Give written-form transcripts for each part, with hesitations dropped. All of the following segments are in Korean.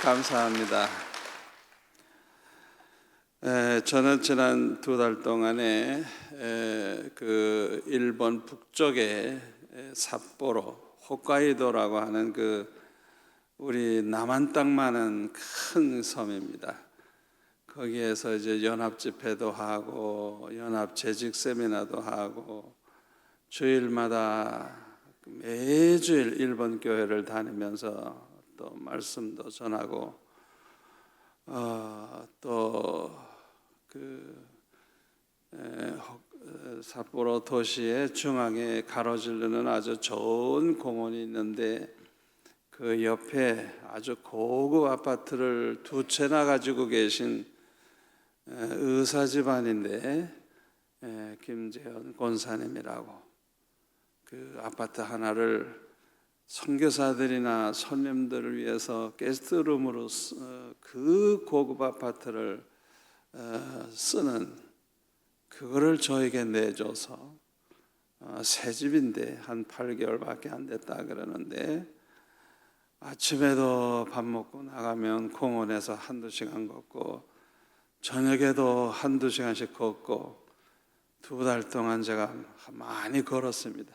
감사합니다. 저는 지난 2달 동안에 그 일본 북쪽에 삿포로, 홋카이도라고 하는 그 우리 남한 땅만은 큰 섬입니다. 거기에서 이제 연합 집회도 하고 연합 재직 세미나도 하고 주일마다 매주일 일본 교회를 다니면서 또 말씀도 전하고 또 그 삿포로 도시의 중앙에 가로지르는 아주 좋은 공원이 있는데 그 옆에 아주 고급 아파트를 2채나 가지고 계신 의사 집안인데 김재현 권사님이라고 그 아파트 하나를 선교사들이나 손님들을 위해서 게스트룸으로 그 고급 아파트를 쓰는 그거를 저에게 내줘서 새 집인데 한 8개월밖에 안 됐다 그러는데 아침에도 밥 먹고 나가면 공원에서 1-2시간 걷고 저녁에도 1-2시간씩 걷고 2달 동안 제가 많이 걸었습니다.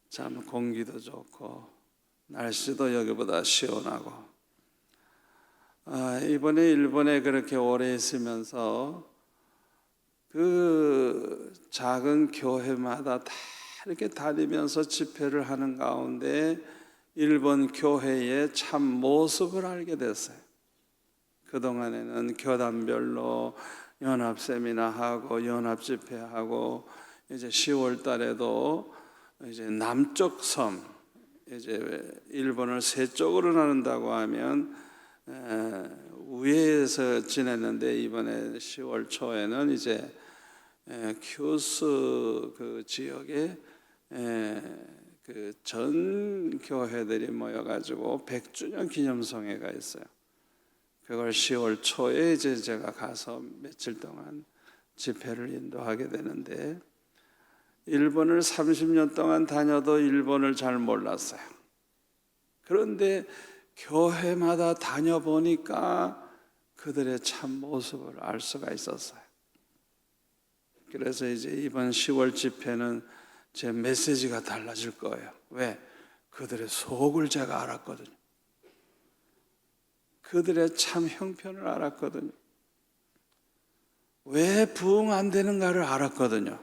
참 공기도 좋고 날씨도 여기보다 시원하고 이번에 일본에 그렇게 오래 있으면서 그 작은 교회마다 다 이렇게 다니면서 집회를 하는 가운데 일본 교회의 참 모습을 알게 됐어요. 그동안에는 교단별로 연합 세미나하고 연합 집회하고 이제 10월 달에도 이제 남쪽 섬, 이제 일본을 세 쪽으로 나눈다고 하면 위에서 지냈는데 이번에 10월 초에는 이제 큐스 그 지역에 그 전 교회들이 모여가지고 100주년 기념성회가 있어요. 그걸 10월 초에 이제 제가 가서 며칠 동안 집회를 인도하게 되는데 일본을 30년 동안 다녀도 일본을 잘 몰랐어요. 그런데 교회마다 다녀보니까 그들의 참 모습을 알 수가 있었어요. 그래서 이제 이번 10월 집회는 제 메시지가 달라질 거예요. 왜? 그들의 속을 제가 알았거든요. 그들의 참 형편을 알았거든요. 왜 부흥 안 되는가를 알았거든요.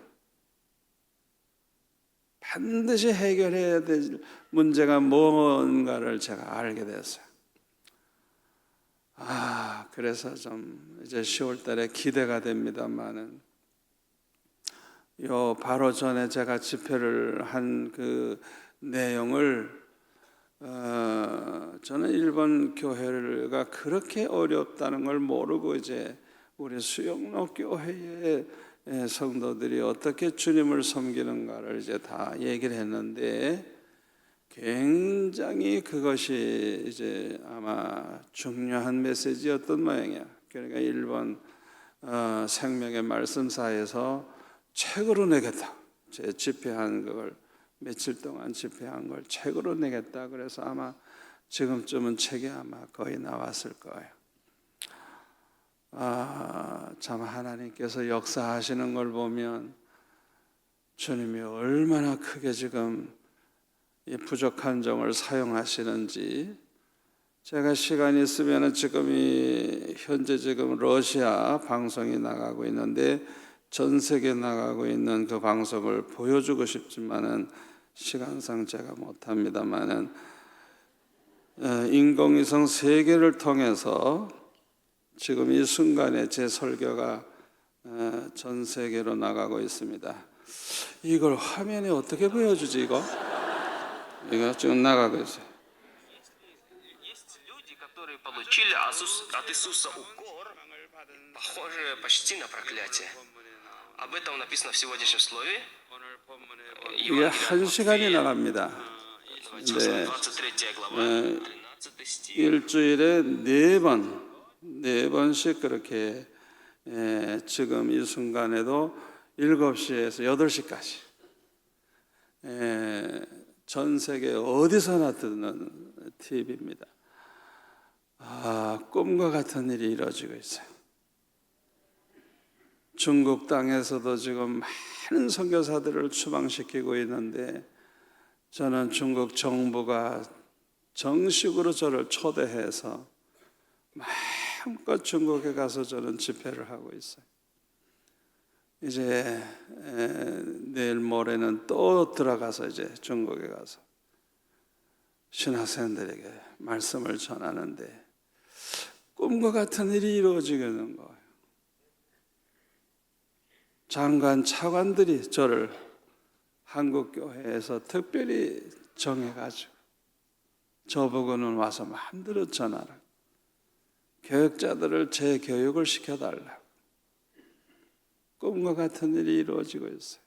반드시 해결해야 될 문제가 뭔가를 제가 알게 됐어요. 그래서 좀 이제 10월 달에 기대가 됩니다만은 요 바로 전에 제가 집회를 한 그 내용을 저는 일본 교회가 그렇게 어렵다는 걸 모르고 이제 우리 수영로 교회의 성도들이 어떻게 주님을 섬기는가를 이제 다 얘기를 했는데 굉장히 그것이 이제 아마 중요한 메시지였던 모양이야. 그러니까 일본 생명의 말씀사에서 책으로 내겠다. 제 집회한 걸 며칠 동안 집회한 걸 책으로 내겠다. 그래서 아마 지금쯤은 책이 아마 거의 나왔을 거예요. 참 하나님께서 역사하시는 걸 보면 주님이 얼마나 크게 지금 이 부족한 점을 사용하시는지 제가 시간이 있으면 현재 지금 러시아 방송이 나가고 있는데 전 세계 나가고 있는 그 방송을 보여주고 싶지만은 시간상 제가 못합니다만은 인공위성 3개를 통해서 지금 이 순간에 제 설교가 전 세계로 나가고 있습니다. 이걸 화면에 어떻게 보여주지 이거 지금 나가고 있어요. получили от Иисуса укор, похожее почти на проклятие. Об этом написано в сегодняшнем слове. 이게 1시간이 나갑니다. 네. 23 глава, 13 стих. 일주일에 4번씩 그렇게 지금 이 순간에도 7시에서 8시까지 전 세계 어디서나 듣는 TV입니다. 꿈과 같은 일이 이루어지고 있어요. 중국 땅에서도 지금 많은 선교사들을 추방시키고 있는데, 저는 중국 정부가 정식으로 저를 초대해서 마음껏 중국에 가서 저는 집회를 하고 있어요. 이제 내일 모레는 또 들어가서 이제 중국에 가서 신학생들에게 말씀을 전하는데, 꿈과 같은 일이 이루어지는 거예요. 장관, 차관들이 저를 한국교회에서 특별히 정해가지고 저보고는 와서 마음대로 전하라, 교육자들을 재교육을 시켜달라. 꿈과 같은 일이 이루어지고 있어요.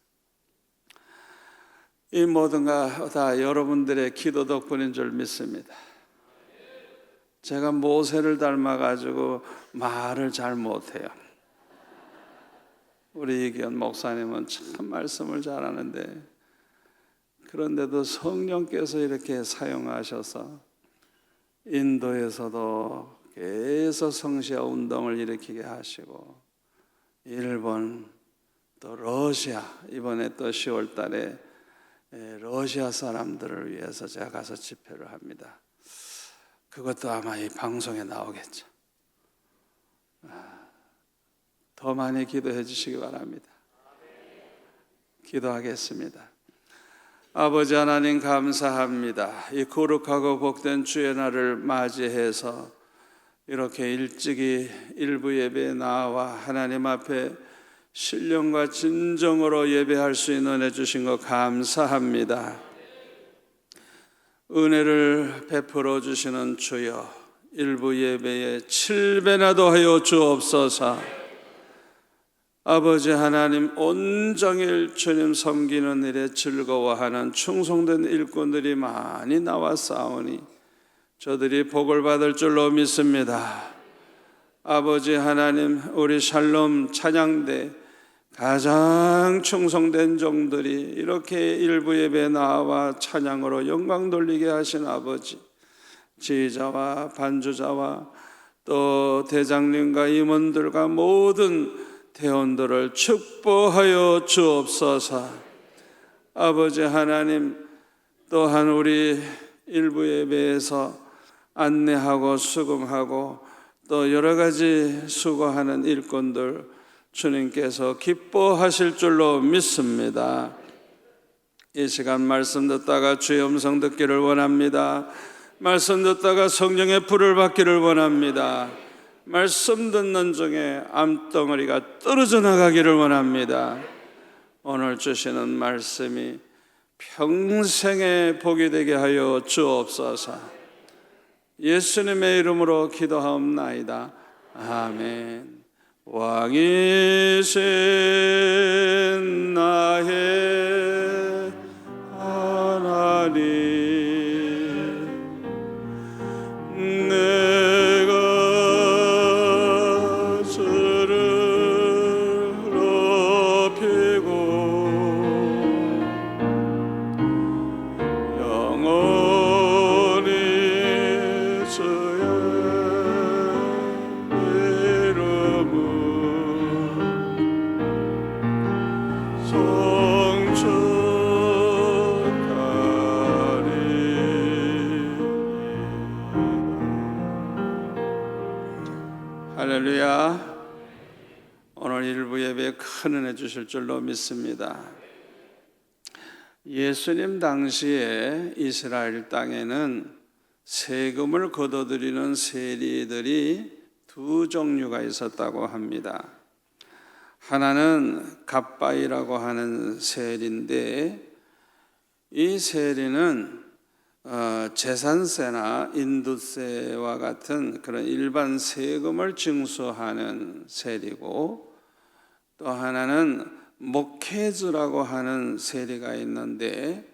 이 모든가 다 여러분들의 기도 덕분인 줄 믿습니다. 제가 모세를 닮아가지고 말을 잘 못해요. 우리 이기현 목사님은 참 말씀을 잘하는데, 그런데도 성령께서 이렇게 사용하셔서 인도에서도 계속 성시아 운동을 일으키게 하시고, 일본, 또 러시아, 이번에 또 10월 달에 러시아 사람들을 위해서 제가 가서 집회를 합니다. 그것도 아마 이 방송에 나오겠죠. 더 많이 기도해 주시기 바랍니다. 기도하겠습니다. 아버지 하나님, 감사합니다. 이 거룩하고 복된 주의 날을 맞이해서 이렇게 일찍이 일부 예배에 나와 하나님 앞에 신령과 진정으로 예배할 수 있는 은혜 주신 것 감사합니다. 은혜를 베풀어 주시는 주여, 일부 예배에 7배나 더하여 주옵소서. 아버지 하나님, 온종일 주님 섬기는 일에 즐거워하는 충성된 일꾼들이 많이 나왔사오니 저들이 복을 받을 줄로 믿습니다. 아버지 하나님, 우리 샬롬 찬양대 가장 충성된 종들이 이렇게 일부 예배에 나와 찬양으로 영광 돌리게 하신 아버지, 지휘자와 반주자와 또 대장님과 임원들과 모든 대원들을 축복하여 주옵소서. 아버지 하나님, 또한 우리 일부 예배에서 안내하고 수금하고 또 여러 가지 수고하는 일꾼들 주님께서 기뻐하실 줄로 믿습니다. 이 시간 말씀 듣다가 주의 음성 듣기를 원합니다. 말씀 듣다가 성령의 불을 받기를 원합니다. 말씀 듣는 중에 암덩어리가 떨어져 나가기를 원합니다. 오늘 주시는 말씀이 평생의 복이 되게 하여 주옵소서. 예수님의 이름으로 기도하옵나이다. 아멘. 왕이신 나의 하나님, 할렐루야. 오늘 일부 예배에 큰 은혜 주실 줄로 믿습니다. 예수님 당시에 이스라엘 땅에는 세금을 거둬들이는 세리들이 두 종류가 있었다고 합니다. 하나는 갓바이라고 하는 세리인데, 이 세리는 재산세나 인두세와 같은 그런 일반 세금을 징수하는 세리고, 또 하나는 목회주라고 하는 세리가 있는데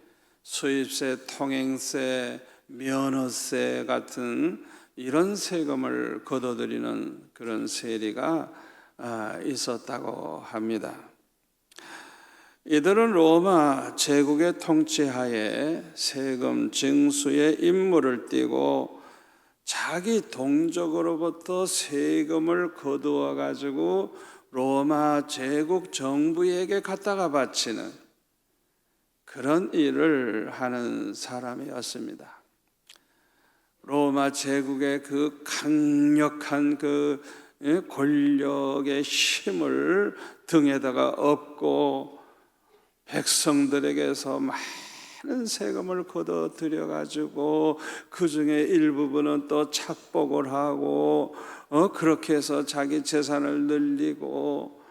수입세, 통행세, 면허세 같은 이런 세금을 거둬들이는 그런 세리가 있었다고 합니다. 이들은 로마 제국의 통치하에 세금 징수의 임무를 띠고 자기 동족으로부터 세금을 거두어 가지고 로마 제국 정부에게 갖다가 바치는 그런 일을 하는 사람이었습니다. 로마 제국의 그 강력한 그 권력의 힘을 등에다가 업고 백성들에게서 많은 세금을 걷어들여 가지고 그 중에 일부분은 또 착복을 하고 그렇게 해서 자기 재산을 늘리고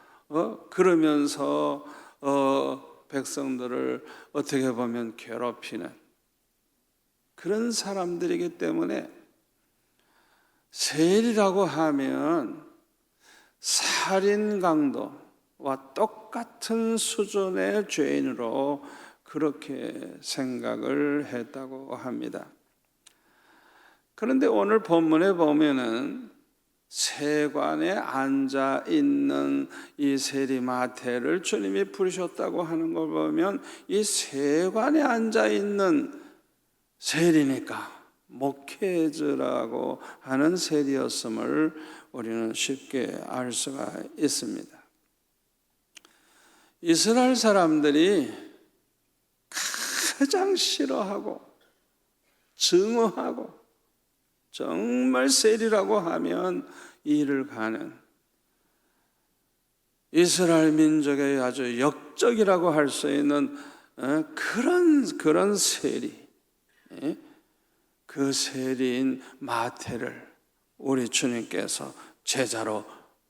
그러면서 백성들을 어떻게 보면 괴롭히는 그런 사람들이기 때문에 세리라고 하면 살인 강도와 똑같은 수준의 죄인으로 그렇게 생각을 했다고 합니다. 그런데 오늘 본문에 보면은 세관에 앉아 있는 이 세리 마태를 주님이 부르셨다고 하는 걸 보면 이 세관에 앉아 있는 세리니까 목회자라고 하는 세리였음을 우리는 쉽게 알 수가 있습니다. 이스라엘 사람들이 가장 싫어하고 증오하고 정말 세리라고 하면 이를 가는 이스라엘 민족의 아주 역적이라고 할 수 있는 그런 세리, 그 세리인 마태를 우리 주님께서 제자로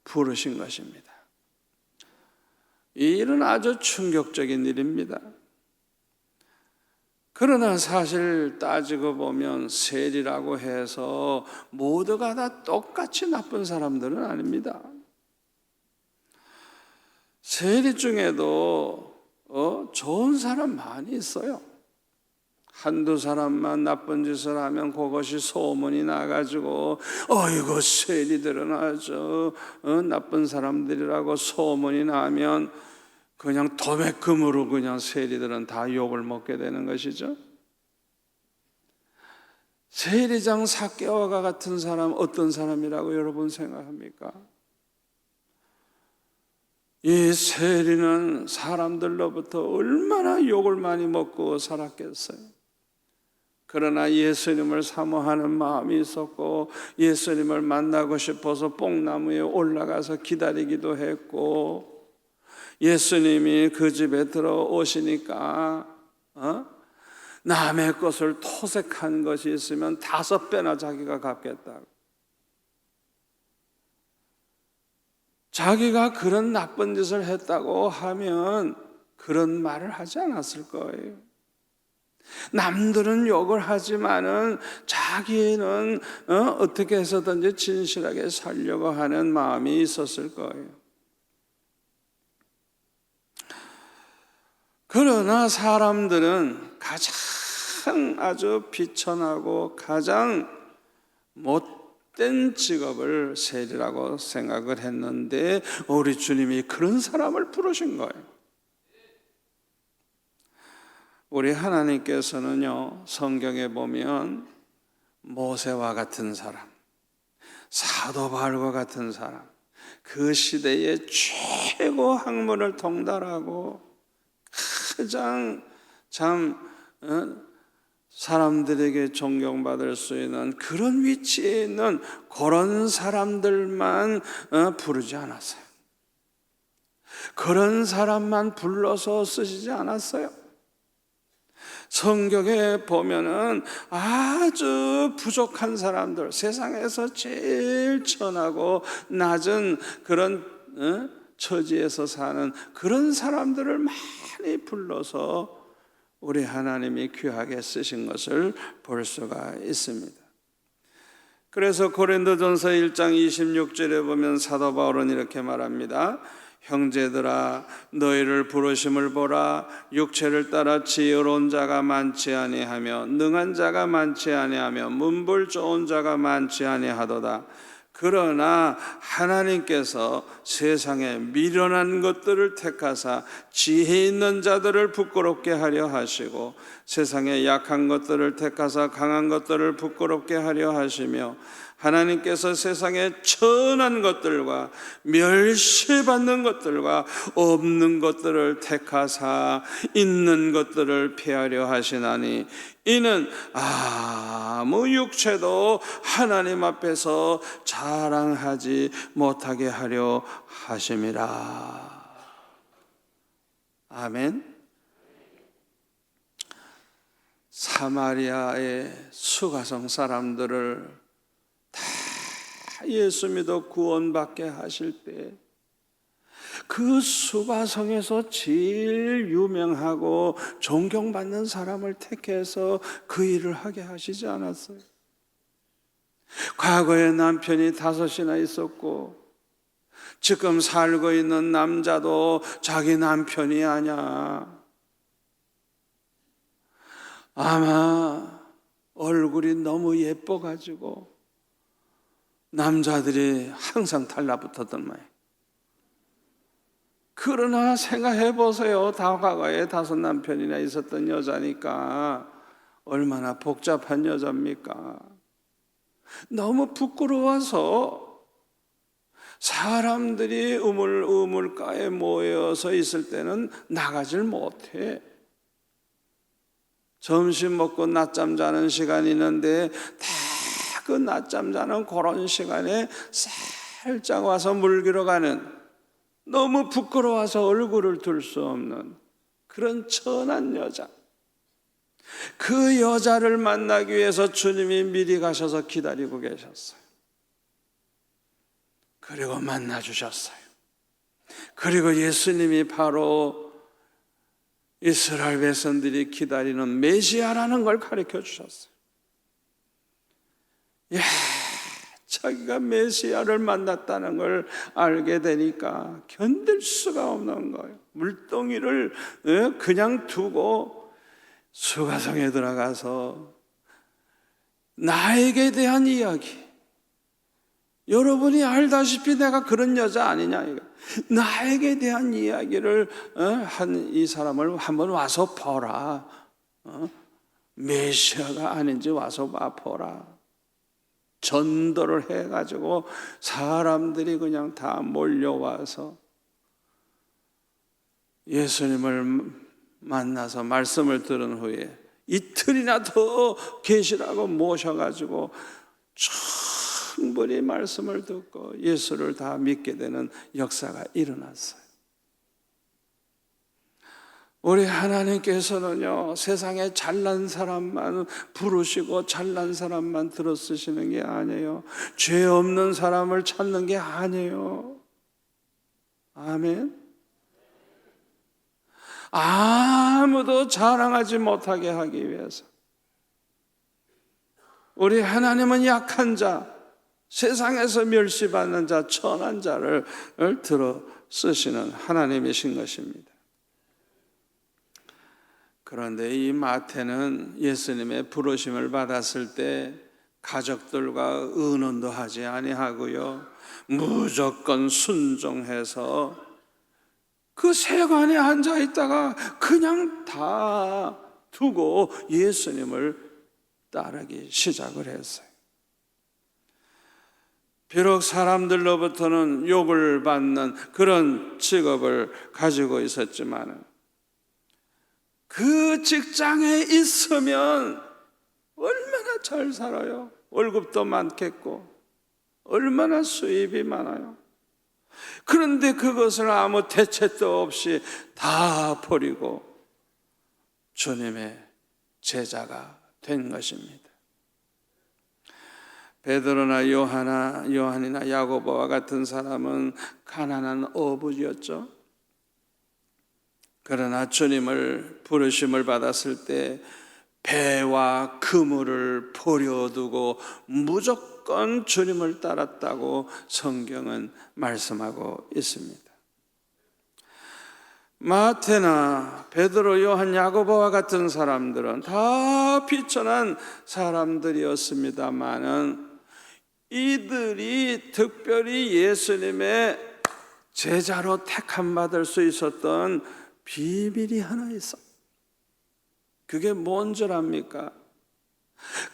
부르신 것입니다. 이 일은 아주 충격적인 일입니다. 그러나 사실 따지고 보면 세리라고 해서 모두가 다 똑같이 나쁜 사람들은 아닙니다. 세리 중에도 좋은 사람 많이 있어요. 한두 사람만 나쁜 짓을 하면 그것이 소문이 나가지고 어이구 세리들은 아주 나쁜 사람들이라고 소문이 나면 그냥 도매금으로 그냥 세리들은 다 욕을 먹게 되는 것이죠. 세리장 삭개와가 같은 사람 어떤 사람이라고 여러분 생각합니까? 이 세리는 사람들로부터 얼마나 욕을 많이 먹고 살았겠어요. 그러나 예수님을 사모하는 마음이 있었고 예수님을 만나고 싶어서 뽕나무에 올라가서 기다리기도 했고 예수님이 그 집에 들어오시니까 남의 것을 토색한 것이 있으면 5배나 자기가 갚겠다고. 자기가 그런 나쁜 짓을 했다고 하면 그런 말을 하지 않았을 거예요. 남들은 욕을 하지만은 자기는 어떻게 해서든지 진실하게 살려고 하는 마음이 있었을 거예요. 그러나 사람들은 가장 아주 비천하고 가장 못된 직업을 세리라고 생각을 했는데 우리 주님이 그런 사람을 부르신 거예요. 우리 하나님께서는요, 성경에 보면 모세와 같은 사람, 사도 바울과 같은 사람, 그 시대의 최고 학문을 통달하고 가장 사람들에게 존경받을 수 있는 그런 위치에 있는 그런 사람들만 부르지 않았어요. 그런 사람만 불러서 쓰시지 않았어요. 성경에 보면은 아주 부족한 사람들, 세상에서 제일 천하고 낮은 그런 처지에서 사는 그런 사람들을 많이 불러서 우리 하나님이 귀하게 쓰신 것을 볼 수가 있습니다. 그래서 고린도전서 1장 26절에 보면 사도 바울은 이렇게 말합니다. 형제들아 너희를 부르심을 보라. 육체를 따라 지혜로운 자가 많지 아니하며 능한 자가 많지 아니하며 문불 좋은 자가 많지 아니하도다. 그러나 하나님께서 세상에 미련한 것들을 택하사 지혜 있는 자들을 부끄럽게 하려 하시고 세상에 약한 것들을 택하사 강한 것들을 부끄럽게 하려 하시며 하나님께서 세상에 천한 것들과 멸시받는 것들과 없는 것들을 택하사 있는 것들을 피하려 하시나니 이는 아무 육체도 하나님 앞에서 자랑하지 못하게 하려 하심이라. 아멘. 사마리아의 수가성 사람들을 다 예수 믿어 구원받게 하실 때 그 수가성에서 제일 유명하고 존경받는 사람을 택해서 그 일을 하게 하시지 않았어요? 과거에 남편이 5이나 있었고 지금 살고 있는 남자도 자기 남편이 아니야. 아마 얼굴이 너무 예뻐가지고 남자들이 항상 달라붙었던 모양. 그러나 생각해 보세요. 다 과거에 5 남편이나 있었던 여자니까 얼마나 복잡한 여자입니까? 너무 부끄러워서 사람들이 우물가에 모여서 있을 때는 나가질 못해. 점심 먹고 낮잠 자는 시간이 있는데 다 그 낮잠 자는 그런 시간에 살짝 와서 물기러 가는, 너무 부끄러워서 얼굴을 들 수 없는 그런 천한 여자. 그 여자를 만나기 위해서 주님이 미리 가셔서 기다리고 계셨어요. 그리고 만나 주셨어요. 그리고 예수님이 바로 이스라엘 백성들이 기다리는 메시아라는 걸 가르쳐 주셨어요. 야, 자기가 메시아를 만났다는 걸 알게 되니까 견딜 수가 없는 거예요. 물동이를 그냥 두고 수가성에 들어가서 나에게 대한 이야기, 여러분이 알다시피 내가 그런 여자 아니냐, 나에게 대한 이야기를 한 이 사람을 한번 와서 보라. 메시아가 아닌지 와서 보라. 전도를 해가지고 사람들이 그냥 다 몰려와서 예수님을 만나서 말씀을 들은 후에 이틀이나 더 계시라고 모셔가지고 충분히 말씀을 듣고 예수를 다 믿게 되는 역사가 일어났어요. 우리 하나님께서는요, 세상에 잘난 사람만 부르시고 잘난 사람만 들어 쓰시는 게 아니에요. 죄 없는 사람을 찾는 게 아니에요. 아멘. 아무도 자랑하지 못하게 하기 위해서 우리 하나님은 약한 자, 세상에서 멸시받는 자, 천한 자를 들어 쓰시는 하나님이신 것입니다. 그런데 이 마태는 예수님의 부르심을 받았을 때 가족들과 의논도 하지 아니하고요, 무조건 순종해서 그 세관에 앉아 있다가 그냥 다 두고 예수님을 따르기 시작을 했어요. 비록 사람들로부터는 욕을 받는 그런 직업을 가지고 있었지만 그 직장에 있으면 얼마나 잘 살아요. 월급도 많겠고 얼마나 수입이 많아요. 그런데 그것을 아무 대책도 없이 다 버리고 주님의 제자가 된 것입니다. 베드로나 요한이나 야고보와 같은 사람은 가난한 어부였죠. 그러나 주님을 부르심을 받았을 때 배와 그물을 버려두고 무조건 주님을 따랐다고 성경은 말씀하고 있습니다. 마태나 베드로, 요한, 야고보와 같은 사람들은 다 비천한 사람들이었습니다마는 이들이 특별히 예수님의 제자로 택함 받을 수 있었던 비밀이 하나 있어. 그게 뭔 줄 압니까?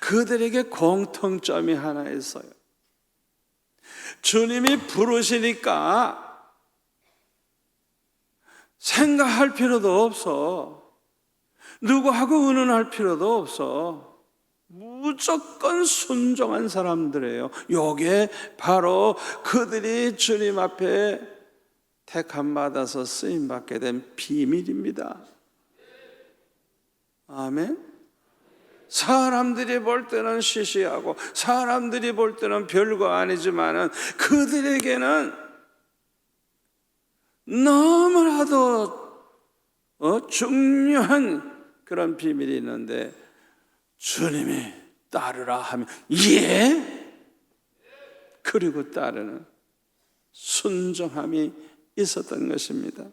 그들에게 공통점이 하나 있어요. 주님이 부르시니까 생각할 필요도 없어. 누구하고 의논할 필요도 없어. 무조건 순종한 사람들이에요. 요게 바로 그들이 주님 앞에 택함 받아서 쓰임 받게 된 비밀입니다. 아멘. 사람들이 볼 때는 시시하고 사람들이 볼 때는 별거 아니지만은 그들에게는 너무나도 중요한 그런 비밀이 있는데, 주님이 따르라 하면 예? 그리고 따르는 순종함이 있었던 것입니다.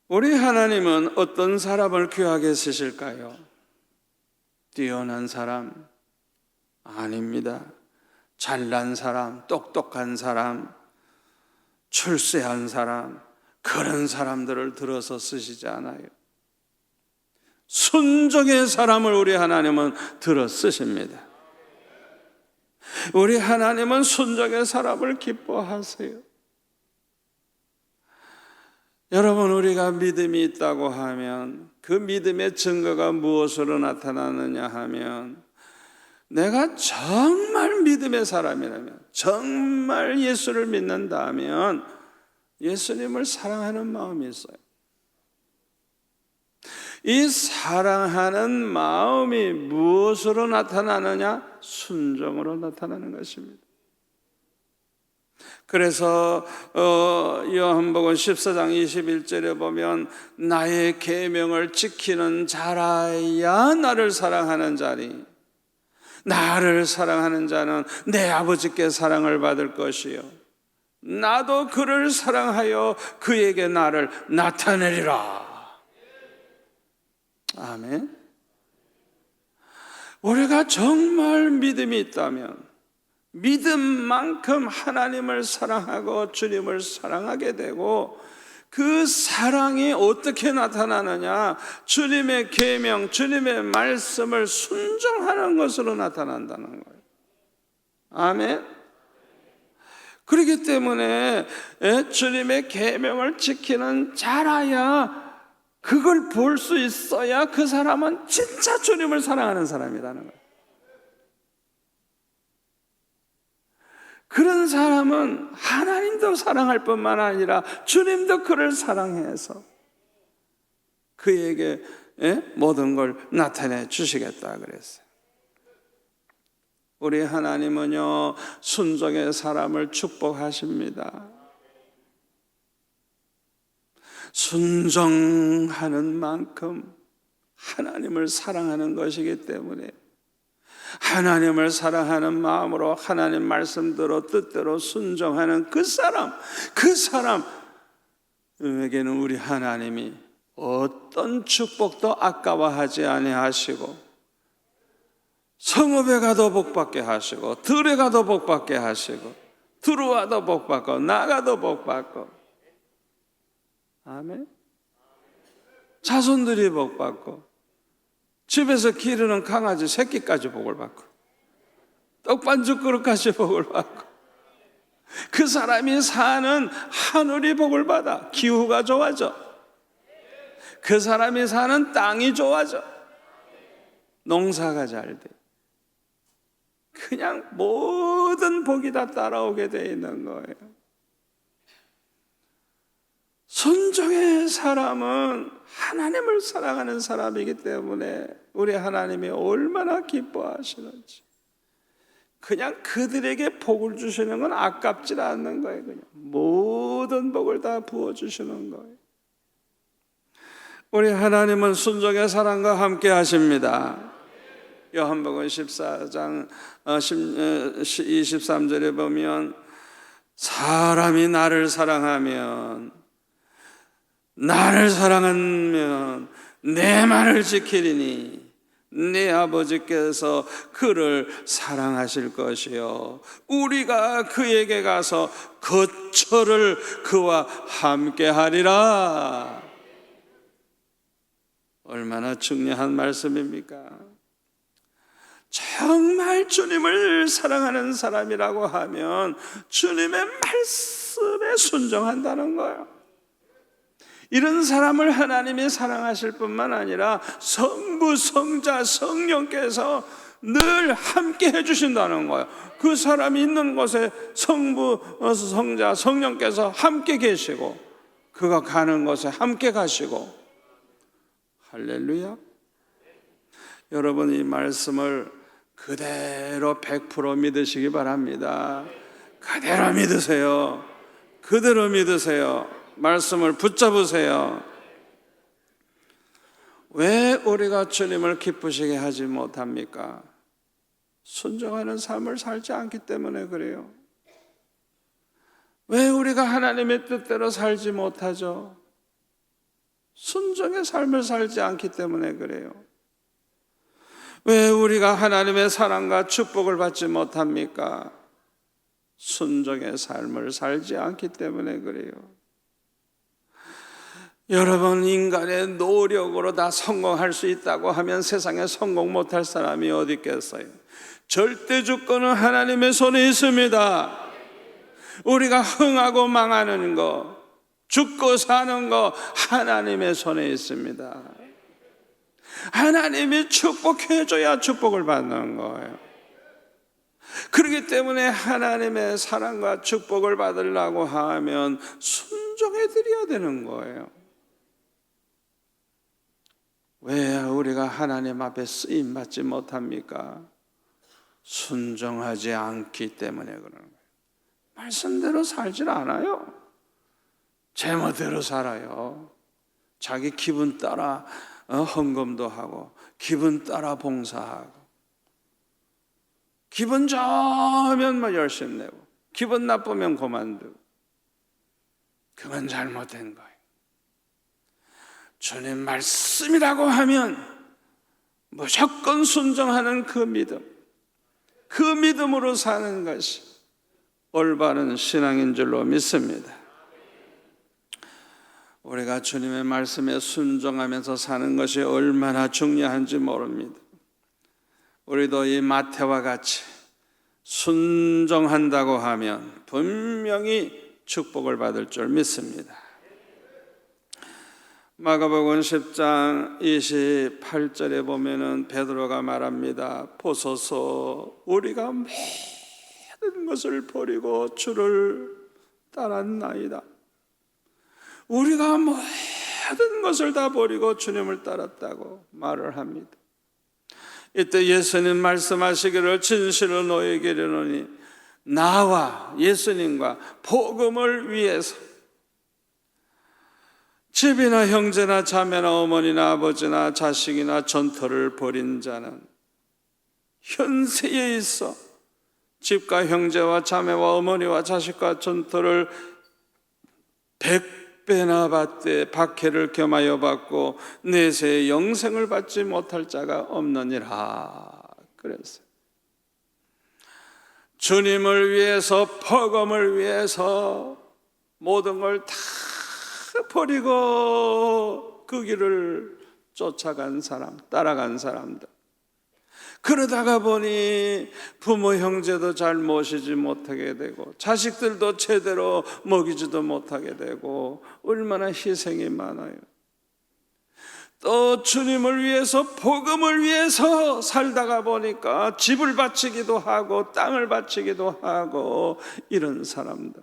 우리 하나님은 어떤 사람을 귀하게 쓰실까요? 뛰어난 사람? 아닙니다. 잘난 사람, 똑똑한 사람, 출세한 사람, 그런 사람들을 들어서 쓰시지 않아요. 순종의 사람을 우리 하나님은 들어 쓰십니다. 우리 하나님은 순종의 사람을 기뻐하세요. 여러분, 우리가 믿음이 있다고 하면 그 믿음의 증거가 무엇으로 나타나느냐 하면, 내가 정말 믿음의 사람이라면, 정말 예수를 믿는다면 예수님을 사랑하는 마음이 있어요. 이 사랑하는 마음이 무엇으로 나타나느냐? 순종으로 나타나는 것입니다. 그래서 요한복음 14장 21절에 보면 나의 계명을 지키는 자라야 나를 사랑하는 자니, 나를 사랑하는 자는 내 아버지께 사랑을 받을 것이요 나도 그를 사랑하여 그에게 나를 나타내리라. 아멘. 우리가 정말 믿음이 있다면 믿음만큼 하나님을 사랑하고 주님을 사랑하게 되고, 그 사랑이 어떻게 나타나느냐? 주님의 계명, 주님의 말씀을 순종하는 것으로 나타난다는 거예요. 아멘. 그렇기 때문에 주님의 계명을 지키는 자라야, 그걸 볼 수 있어야 그 사람은 진짜 주님을 사랑하는 사람이라는 거예요. 그런 사람은 하나님도 사랑할 뿐만 아니라 주님도 그를 사랑해서 그에게 모든 걸 나타내 주시겠다 그랬어요. 우리 하나님은요, 순종의 사람을 축복하십니다. 순종하는 만큼 하나님을 사랑하는 것이기 때문에, 하나님을 사랑하는 마음으로 하나님 말씀대로 뜻대로 순종하는 그 사람에게는 우리 하나님이 어떤 축복도 아까워하지 아니하시고, 성읍에 가도 복받게 하시고, 들에 가도 복받게 하시고, 들어와도 복받고, 나가도 복받고, 아멘. 자손들이 복받고, 집에서 기르는 강아지 새끼까지 복을 받고, 떡반죽 그릇까지 복을 받고, 그 사람이 사는 하늘이 복을 받아 기후가 좋아져, 그 사람이 사는 땅이 좋아져, 농사가 잘 돼. 그냥 모든 복이 다 따라오게 돼 있는 거예요. 순종의 사람은 하나님을 사랑하는 사람이기 때문에 우리 하나님이 얼마나 기뻐하시는지, 그냥 그들에게 복을 주시는 건 아깝지 않는 거예요. 그냥 모든 복을 다 부어주시는 거예요. 우리 하나님은 순종의 사랑과 함께 하십니다. 요한복음 14장 23절에 보면, 사람이 나를 사랑하면 내 말을 지키리니 네 아버지께서 그를 사랑하실 것이요 우리가 그에게 가서 거처를 그와 함께 하리라. 얼마나 중요한 말씀입니까? 정말 주님을 사랑하는 사람이라고 하면 주님의 말씀에 순종한다는 거예요. 이런 사람을 하나님이 사랑하실 뿐만 아니라 성부, 성자, 성령께서 늘 함께 해주신다는 거예요. 그 사람이 있는 곳에 성부, 성자, 성령께서 함께 계시고 그가 가는 곳에 함께 가시고. 할렐루야. 여러분 이 말씀을 그대로 100% 믿으시기 바랍니다. 그대로 믿으세요. 그대로 믿으세요. 말씀을 붙잡으세요. 왜 우리가 주님을 기쁘시게 하지 못합니까? 순종하는 삶을 살지 않기 때문에 그래요. 왜 우리가 하나님의 뜻대로 살지 못하죠? 순종의 삶을 살지 않기 때문에 그래요. 왜 우리가 하나님의 사랑과 축복을 받지 못합니까? 순종의 삶을 살지 않기 때문에 그래요. 여러분, 인간의 노력으로 다 성공할 수 있다고 하면 세상에 성공 못할 사람이 어디 있겠어요? 절대 주권은 하나님의 손에 있습니다. 우리가 흥하고 망하는 거, 죽고 사는 거 하나님의 손에 있습니다. 하나님이 축복해줘야 축복을 받는 거예요. 그렇기 때문에 하나님의 사랑과 축복을 받으려고 하면 순종해 드려야 되는 거예요. 왜 우리가 하나님 앞에 쓰임 받지 못합니까? 순종하지 않기 때문에 그러는 거예요. 말씀대로 살질 않아요. 제멋대로 살아요. 자기 기분 따라 헌금도 하고 기분 따라 봉사하고 기분 좋으면 열심히 내고 기분 나쁘면 그만두고. 그건 잘못된 거예요. 주님 말씀이라고 하면 무조건 순종하는 그 믿음, 그 믿음으로 사는 것이 올바른 신앙인 줄로 믿습니다. 우리가 주님의 말씀에 순종하면서 사는 것이 얼마나 중요한지 모릅니다. 우리도 이 마태와 같이 순종한다고 하면 분명히 축복을 받을 줄 믿습니다. 마가복음 10장 28절에 보면은 베드로가 말합니다. 보소서, 우리가 모든 것을 버리고 주를 따랐나이다. 우리가 모든 것을 다 버리고 주님을 따랐다고 말을 합니다. 이때 예수님 말씀하시기를 진실로 너희에게 이르노니 나와 예수님과 복음을 위해서 집이나 형제나 자매나 어머니나 아버지나 자식이나 전토를 벌인 자는 현세에 있어 집과 형제와 자매와 어머니와 자식과 전토를 100배나 받되 박해를 겸하여 받고 내세의 영생을 받지 못할 자가 없느니라. 그랬어요. 주님을 위해서, 복음을 위해서 모든 걸 다 버리고 그 길을 쫓아간 사람, 따라간 사람들. 그러다가 보니 부모 형제도 잘 모시지 못하게 되고 자식들도 제대로 먹이지도 못하게 되고 얼마나 희생이 많아요. 또 주님을 위해서, 복음을 위해서 살다가 보니까 집을 바치기도 하고 땅을 바치기도 하고 이런 사람들,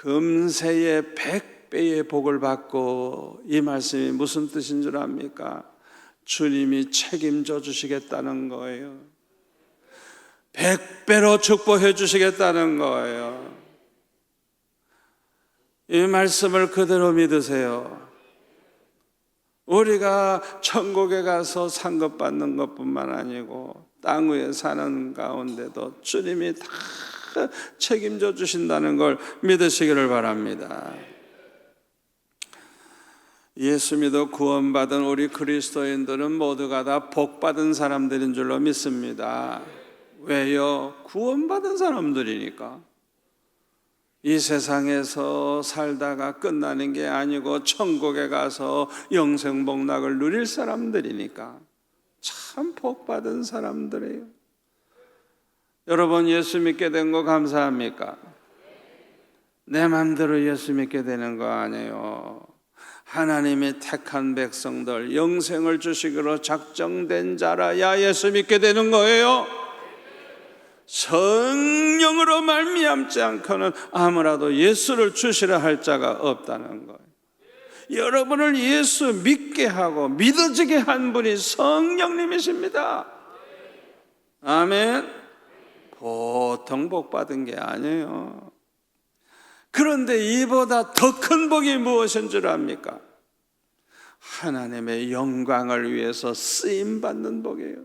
금세에 100배의 복을 받고, 이 말씀이 무슨 뜻인 줄 압니까? 주님이 책임져 주시겠다는 거예요. 100배로 축복해 주시겠다는 거예요. 이 말씀을 그대로 믿으세요. 우리가 천국에 가서 상급받는 것뿐만 아니고 땅 위에 사는 가운데도 주님이 다 책임져 주신다는 걸 믿으시기를 바랍니다. 예수 믿어 구원받은 우리 그리스도인들은 모두가 다 복받은 사람들인 줄로 믿습니다. 왜요? 구원받은 사람들이니까. 이 세상에서 살다가 끝나는 게 아니고 천국에 가서 영생 복락을 누릴 사람들이니까 참 복받은 사람들이에요. 여러분, 예수 믿게 된 거 감사합니까? 내 맘대로 예수 믿게 되는 거 아니에요. 하나님이 택한 백성들, 영생을 주시기로 작정된 자라야 예수 믿게 되는 거예요. 성령으로 말미암지 않고는 아무라도 예수를 주시라 할 자가 없다는 거예요. 여러분을 예수 믿게 하고 믿어지게 한 분이 성령님이십니다. 아멘. 보통 복 받은 게 아니에요. 그런데 이보다 더 큰 복이 무엇인 줄 압니까? 하나님의 영광을 위해서 쓰임받는 복이에요.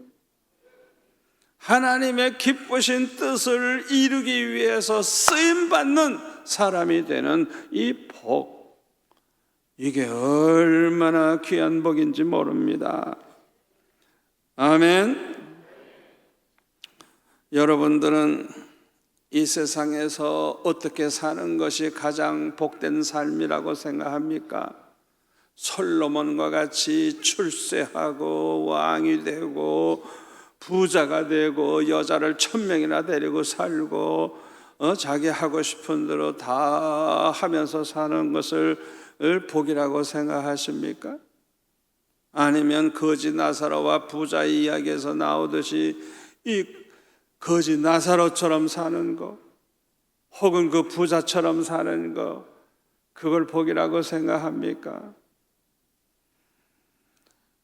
하나님의 기쁘신 뜻을 이루기 위해서 쓰임받는 사람이 되는 이 복, 이게 얼마나 귀한 복인지 모릅니다. 아멘. 여러분들은 이 세상에서 어떻게 사는 것이 가장 복된 삶이라고 생각합니까? 솔로몬과 같이 출세하고 왕이 되고 부자가 되고 여자를 1000명이나 데리고 살고 자기 하고 싶은 대로 다 하면서 사는 것을 복이라고 생각하십니까? 아니면 거지 나사로와 부자의 이야기에서 나오듯이 이 거지 나사로처럼 사는 거, 혹은 그 부자처럼 사는 거, 그걸 복이라고 생각합니까?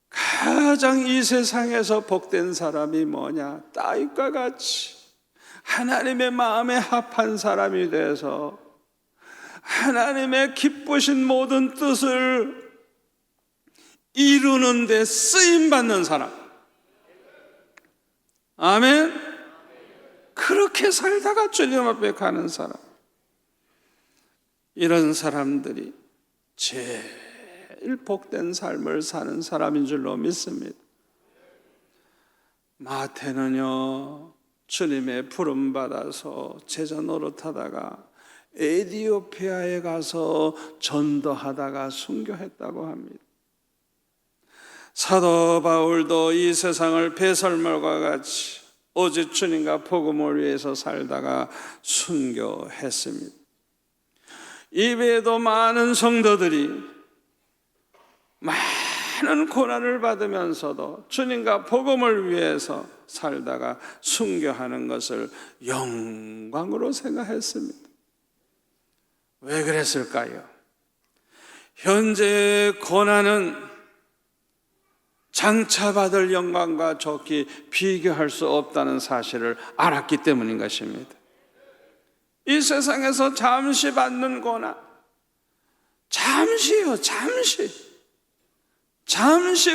가장 이 세상에서 복된 사람이 뭐냐? 다윗과 같이 하나님의 마음에 합한 사람이 돼서 하나님의 기쁘신 모든 뜻을 이루는 데 쓰임받는 사람. 아멘. 그렇게 살다가 주님 앞에 가는 사람, 이런 사람들이 제일 복된 삶을 사는 사람인 줄로 믿습니다. 마태는요, 주님의 부름 받아서 제자 노릇하다가 에티오피아에 가서 전도하다가 순교했다고 합니다. 사도 바울도 이 세상을 배설물과 같이 오직 주님과 복음을 위해서 살다가 순교했습니다. 이외에도 많은 성도들이 많은 고난을 받으면서도 주님과 복음을 위해서 살다가 순교하는 것을 영광으로 생각했습니다. 왜 그랬을까요? 현재의 고난은 장차 받을 영광과 좋게 비교할 수 없다는 사실을 알았기 때문인 것입니다. 이 세상에서 잠시 받는 고난, 잠시요, 잠시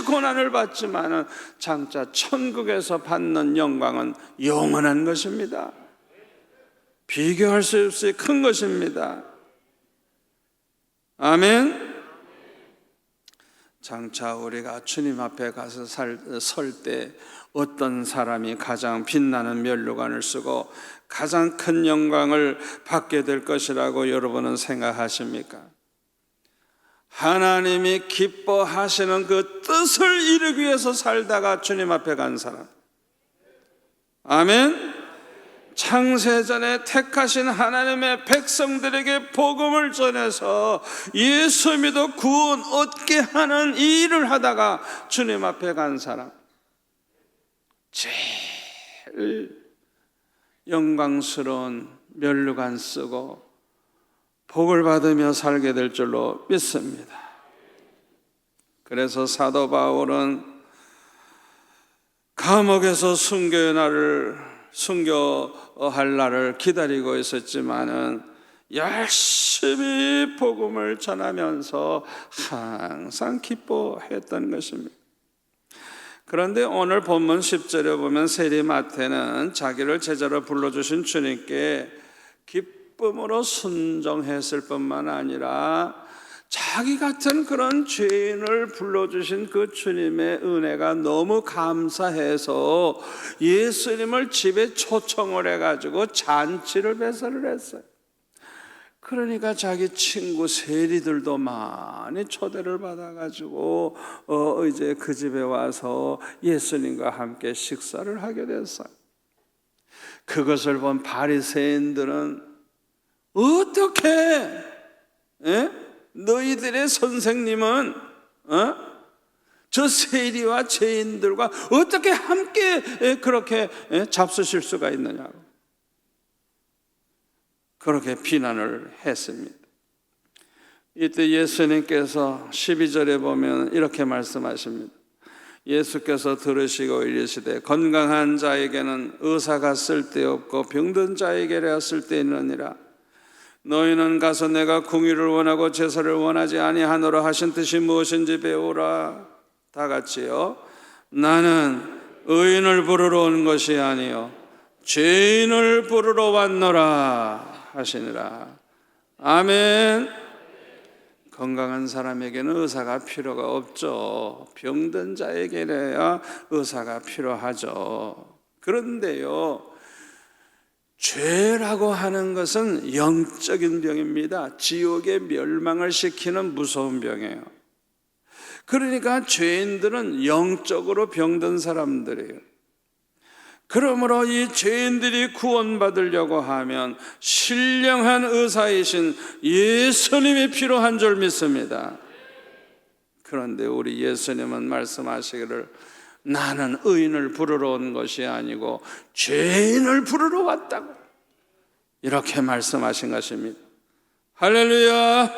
고난을 받지만은 장차 천국에서 받는 영광은 영원한 것입니다. 비교할 수 없이 큰 것입니다. 아멘. 장차 우리가 주님 앞에 가서 설 때 어떤 사람이 가장 빛나는 면류관을 쓰고 가장 큰 영광을 받게 될 것이라고 여러분은 생각하십니까? 하나님이 기뻐하시는 그 뜻을 이루기 위해서 살다가 주님 앞에 간 사람. 아멘. 창세전에 택하신 하나님의 백성들에게 복음을 전해서 예수 믿어 구원 얻게 하는 이 일을 하다가 주님 앞에 간 사람, 제일 영광스러운 면류관 쓰고 복을 받으며 살게 될 줄로 믿습니다. 그래서 사도 바울은 감옥에서 순교할 날을 기다리고 있었지만은 열심히 복음을 전하면서 항상 기뻐했던 것입니다. 그런데 오늘 본문 10절에 보면 세리마태는 자기를 제자로 불러주신 주님께 기쁨으로 순종했을 뿐만 아니라 자기 같은 그런 죄인을 불러주신 그 주님의 은혜가 너무 감사해서 예수님을 집에 초청을 해가지고 잔치를 배설을 했어요. 그러니까 자기 친구 세리들도 많이 초대를 받아가지고 이제 그 집에 와서 예수님과 함께 식사를 하게 됐어요. 그것을 본 바리새인들은 어떻게 너희들의 선생님은 저 세리와 죄인들과 어떻게 함께 그렇게 잡수실 수가 있느냐고 그렇게 비난을 했습니다. 이때 예수님께서 12절에 보면 이렇게 말씀하십니다. 예수께서 들으시고 이르시되 건강한 자에게는 의사가 쓸데없고 병든 자에게라 쓸데있느니라. 너희는 가서 내가 궁의를 원하고 제사를 원하지 아니하노라 하신 뜻이 무엇인지 배우라. 다 같이요. 나는 의인을 부르러 온 것이 아니요 죄인을 부르러 왔노라 하시니라. 아멘. 건강한 사람에게는 의사가 필요가 없죠. 병든 자에게야 의사가 필요하죠. 그런데요, 죄라고 하는 것은 영적인 병입니다. 지옥에 멸망을 시키는 무서운 병이에요. 그러니까 죄인들은 영적으로 병든 사람들이에요. 그러므로 이 죄인들이 구원받으려고 하면 신령한 의사이신 예수님이 필요한 줄 믿습니다. 그런데 우리 예수님은 말씀하시기를 나는 의인을 부르러 온 것이 아니고 죄인을 부르러 왔다고 이렇게 말씀하신 것입니다. 할렐루야,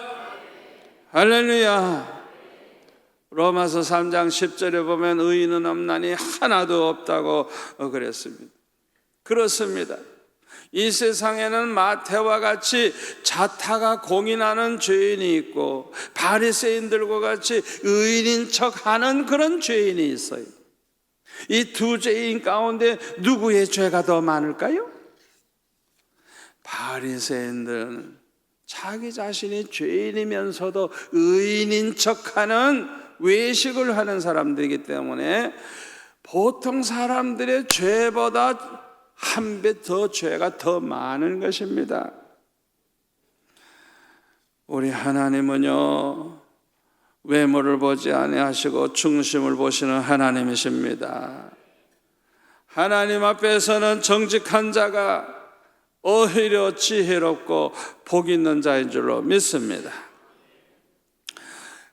할렐루야. 로마서 3장 10절에 보면 의인은 없나니 하나도 없다고 그랬습니다. 그렇습니다. 이 세상에는 마태와 같이 자타가 공인하는 죄인이 있고 바리새인들과 같이 의인인 척하는 그런 죄인이 있어요. 이 두 죄인 가운데 누구의 죄가 더 많을까요? 바리새인들은 자기 자신이 죄인이면서도 의인인 척하는 외식을 하는 사람들이기 때문에 보통 사람들의 죄보다 한 배 더 죄가 더 많은 것입니다. 우리 하나님은요, 외모를 보지 아니하시고 중심을 보시는 하나님이십니다. 하나님 앞에서는 정직한 자가 오히려 지혜롭고 복 있는 자인 줄로 믿습니다.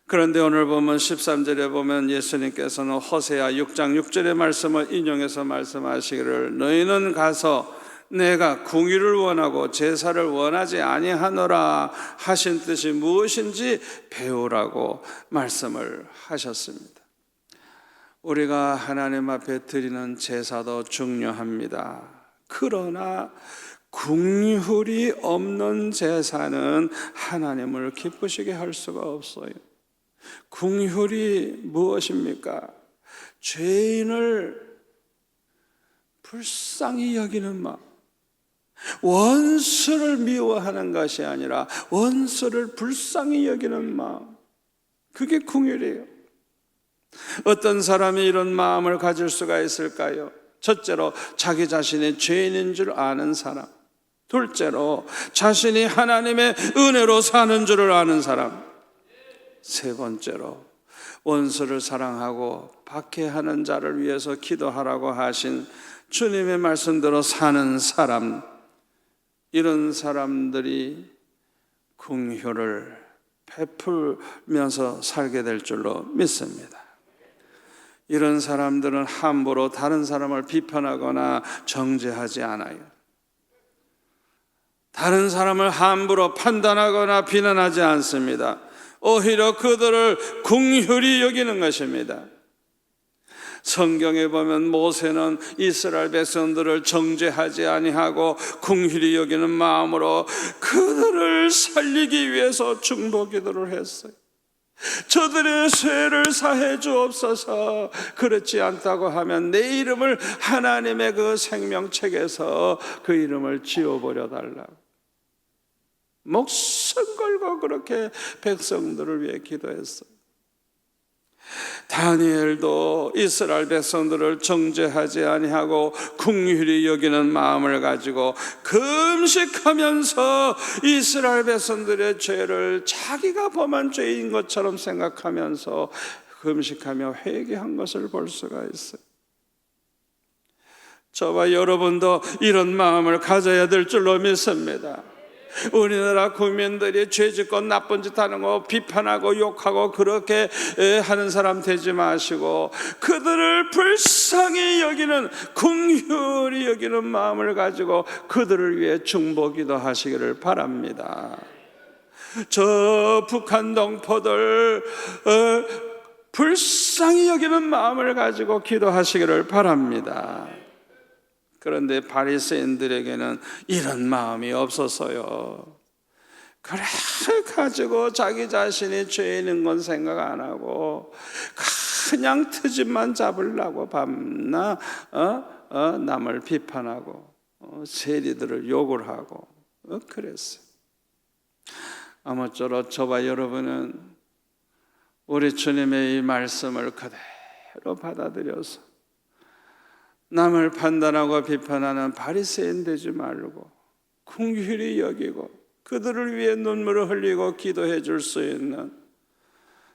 그런데 오늘 보면 13절에 보면 예수님께서는 호세아 6장 6절의 말씀을 인용해서 말씀하시기를 너희는 가서 내가 궁의를 원하고 제사를 원하지 아니하노라 하신 뜻이 무엇인지 배우라고 말씀을 하셨습니다. 우리가 하나님 앞에 드리는 제사도 중요합니다. 그러나 긍휼이 없는 제사는 하나님을 기쁘시게 할 수가 없어요. 긍휼이 무엇입니까? 죄인을 불쌍히 여기는 마음, 원수를 미워하는 것이 아니라 원수를 불쌍히 여기는 마음, 그게 긍휼이에요. 어떤 사람이 이런 마음을 가질 수가 있을까요? 첫째로 자기 자신이 죄인인 줄 아는 사람, 둘째로 자신이 하나님의 은혜로 사는 줄을 아는 사람, 세 번째로 원수를 사랑하고 박해하는 자를 위해서 기도하라고 하신 주님의 말씀대로 사는 사람, 이런 사람들이 긍휼을 베풀면서 살게 될 줄로 믿습니다. 이런 사람들은 함부로 다른 사람을 비판하거나 정죄하지 않아요. 다른 사람을 함부로 판단하거나 비난하지 않습니다. 오히려 그들을 긍휼히 여기는 것입니다. 성경에 보면 모세는 이스라엘 백성들을 정죄하지 아니하고 긍휼히 여기는 마음으로 그들을 살리기 위해서 중보 기도를 했어요. 저들의 죄를 사해 주옵소서. 그렇지 않다고 하면 내 이름을 하나님의 그 생명책에서 그 이름을 지워버려 달라고. 목숨 걸고 그렇게 백성들을 위해 기도했어요. 다니엘도 이스라엘 백성들을 정죄하지 아니하고 긍휼히 여기는 마음을 가지고 금식하면서 이스라엘 백성들의 죄를 자기가 범한 죄인 것처럼 생각하면서 금식하며 회개한 것을 볼 수가 있어요. 저와 여러분도 이런 마음을 가져야 될 줄로 믿습니다. 우리나라 국민들이 죄짓고 나쁜 짓 하는 거 비판하고 욕하고 그렇게 하는 사람 되지 마시고 그들을 불쌍히 여기는, 긍휼히 여기는 마음을 가지고 그들을 위해 중보기도 하시기를 바랍니다. 저 북한 동포들 불쌍히 여기는 마음을 가지고 기도하시기를 바랍니다. 그런데 바리새인들에게는 이런 마음이 없었어요. 그래 가지고 자기 자신이 죄인인 건 생각 안 하고 그냥 트집만 잡으려고 밤낮 남을 비판하고 세리들을 욕을 하고 그랬어요. 아무쪼록 저와 여러분은 우리 주님의 이 말씀을 그대로 받아들여서 남을 판단하고 비판하는 바리새인 되지 말고 긍휼히 여기고 그들을 위해 눈물을 흘리고 기도해 줄 수 있는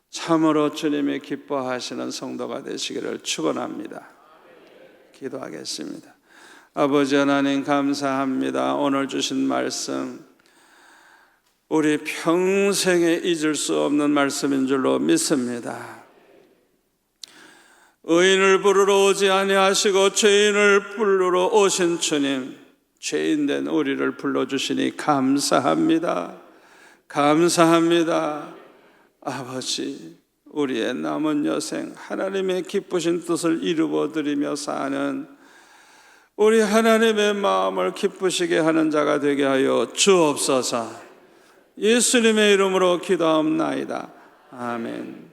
참으로 주님이 기뻐하시는 성도가 되시기를 축원합니다. 기도하겠습니다. 아버지 하나님 감사합니다. 오늘 주신 말씀 우리 평생에 잊을 수 없는 말씀인 줄로 믿습니다. 의인을 부르러 오지 아니하시고 죄인을 부르러 오신 주님, 죄인된 우리를 불러주시니 감사합니다. 감사합니다. 아버지, 우리의 남은 여생 하나님의 기쁘신 뜻을 이루어드리며 사는 우리 하나님의 마음을 기쁘시게 하는 자가 되게 하여 주옵소서. 예수님의 이름으로 기도하옵나이다. 아멘.